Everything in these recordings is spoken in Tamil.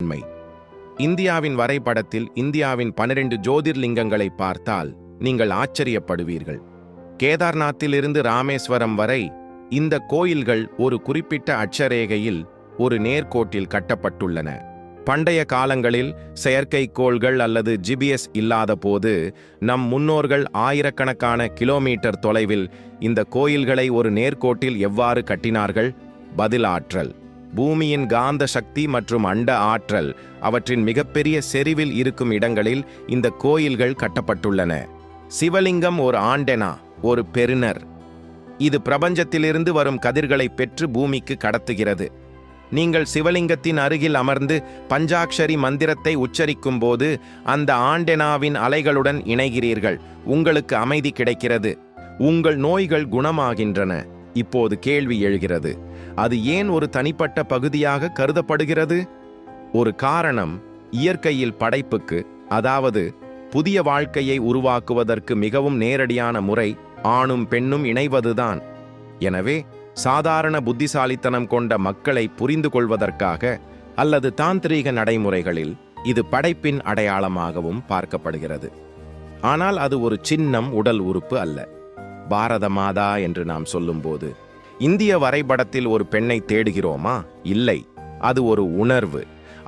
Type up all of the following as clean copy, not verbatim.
உண்மை. இந்தியாவின் வரைபடத்தில் இந்தியாவின் 12 ஜோதிர்லிங்கங்களை பார்த்தால் நீங்கள் ஆச்சரியப்படுவீர்கள். கேதார்நாத்திலிருந்து ராமேஸ்வரம் வரை இந்த கோயில்கள் ஒரு குறிப்பிட்ட அட்சரேகையில் ஒரு நேர்கோட்டில் கட்டப்பட்டுள்ளன. பண்டைய காலங்களில் செயற்கைக்கோள்கள் அல்லது ஜிபிஎஸ் இல்லாத போது நம் முன்னோர்கள் ஆயிரக்கணக்கான கிலோமீட்டர் தொலைவில் இந்த கோயில்களை ஒரு நேர்கோட்டில் எவ்வாறு கட்டினார்கள்? பதில் ஆற்றல், பூமியின் காந்த சக்தி மற்றும் அண்ட ஆற்றல் அவற்றின் மிகப்பெரிய செறிவில் இருக்கும் இடங்களில் இந்த கோயில்கள் கட்டப்பட்டுள்ளன. சிவலிங்கம் ஒரு ஆண்டெனா, ஒரு பெறுநர். இது பிரபஞ்சத்திலிருந்து வரும் கதிர்களை பெற்று பூமிக்கு கடத்துகிறது. நீங்கள் சிவலிங்கத்தின் அருகில் அமர்ந்து பஞ்சாக்ஷரி மந்திரத்தை உச்சரிக்கும் போது அந்த ஆண்டெனாவின் அலைகளுடன் இணைகிறீர்கள். உங்களுக்கு அமைதி கிடைக்கிறது. உங்கள் நோய்கள் குணமாகின்றன. இப்போது கேள்வி எழுகிறது, அது ஏன் ஒரு தனிப்பட்ட பகுதியாக கருதப்படுகிறது? ஒரு காரணம், இயற்கையில் படைப்புக்கு, அதாவது புதிய வாழ்க்கையை உருவாக்குவதற்கு மிகவும் நேரடியான முறை ஆணும் பெண்ணும் இணைவதுதான். எனவே சாதாரண புத்திசாலித்தனம் கொண்ட மக்களை புரிந்து கொள்வதற்காக அல்லது தாந்திரீக நடைமுறைகளில் இது படைப்பின் அடையாளமாகவும் பார்க்கப்படுகிறது. ஆனால் அது ஒரு சின்னம், உடல் உறுப்பு அல்ல. பாரத மாதா என்று நாம் சொல்லும்போது இந்திய வரைபடத்தில் ஒரு பெண்ணை தேடுகிறோமா? இல்லை, அது ஒரு உணர்வு.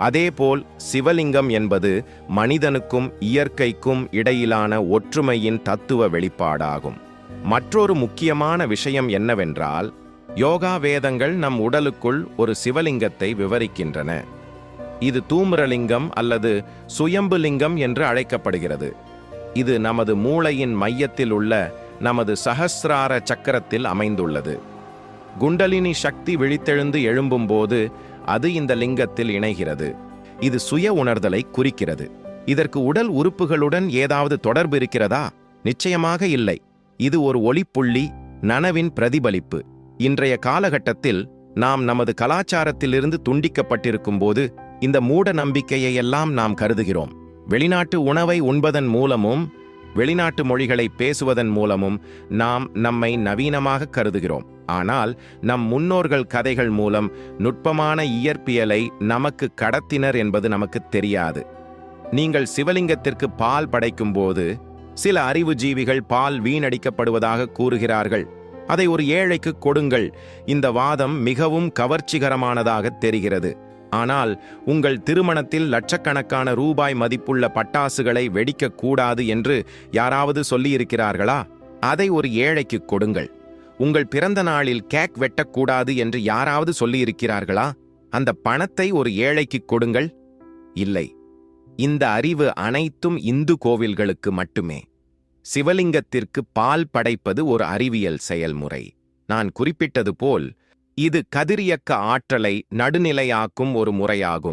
அதேபோல் சிவலிங்கம் என்பது மனிதனுக்கும் இயற்கைக்கும் இடையிலான ஒற்றுமையின் தத்துவ வெளிப்பாடாகும். மற்றொரு முக்கியமான விஷயம் என்னவென்றால், யோகா வேதங்கள் நம் உடலுக்குள் ஒரு சிவலிங்கத்தை விவரிக்கின்றன. இது தூம்ரலிங்கம் அல்லது சுயம்பு லிங்கம் என்று அழைக்கப்படுகிறது. இது நமது மூளையின் மையத்தில் உள்ள நமது சஹஸ்ரார சக்கரத்தில் அமைந்துள்ளது. குண்டலினி சக்தி விழித்தெழுந்து எழும்பும்போது அது இந்த லிங்கத்தில் இணைகிறது. இது சுய உணர்தலை குறிக்கிறது. இதற்கு உடல் உறுப்புகளுடன் ஏதாவது தொடர்பு இருக்கிறதா? நிச்சயமாக இல்லை. இது ஒரு ஒளிப்புள்ளி, நனவின் பிரதிபலிப்பு. இன்றைய காலகட்டத்தில் நாம் நமது கலாச்சாரத்திலிருந்து துண்டிக்கப்பட்டிருக்கும் போது இந்த மூட நம்பிக்கையெல்லாம் நாம் கருதுகிறோம். வெளிநாட்டு உணவை உண்பதன் மூலமும் வெளிநாட்டு மொழிகளை பேசுவதன் மூலமும் நாம் நம்மை நவீனமாக கருதுகிறோம். ஆனால் நம் முன்னோர்கள் கதைகள் மூலம் நுட்பமான இயற்பியலை நமக்கு கடத்தினர் என்பது நமக்கு தெரியாது. நீங்கள் சிவலிங்கத்திற்கு பால் படைக்கும் போது சில அறிவுஜீவிகள் பால் வீணடிக்கப்படுவதாக கூறுகிறார்கள். அதை ஒரு ஏழைக்கு கொடுங்கள். இந்த வாதம் மிகவும் கவர்ச்சிகரமானதாக தெரிகிறது. ஆனால் உங்கள் திருமணத்தில் லட்சக்கணக்கான ரூபாய் மதிப்புள்ள பட்டாசுகளை வெடிக்க கூடாது என்று யாராவது சொல்லியிருக்கிறார்களா? அதை ஒரு ஏழைக்கு கொடுங்கள். உங்கள் பிறந்த நாளில் கேக் வெட்டக்கூடாது என்று யாராவது சொல்லியிருக்கிறார்களா? அந்த பணத்தை ஒரு ஏழைக்கு கொடுங்கள். இல்லை, இந்த அறிவு அனைத்தும் இந்து கோவில்களுக்கு மட்டுமே. சிவலிங்கத்திற்கு பால் படைப்பது ஒரு அறிவியல் செயல்முறை. நான் குறிப்பிட்டது போல் இது கதிரியக்க ஆற்றலை நடுநிலையாக்கும் ஒரு முறையாகும்.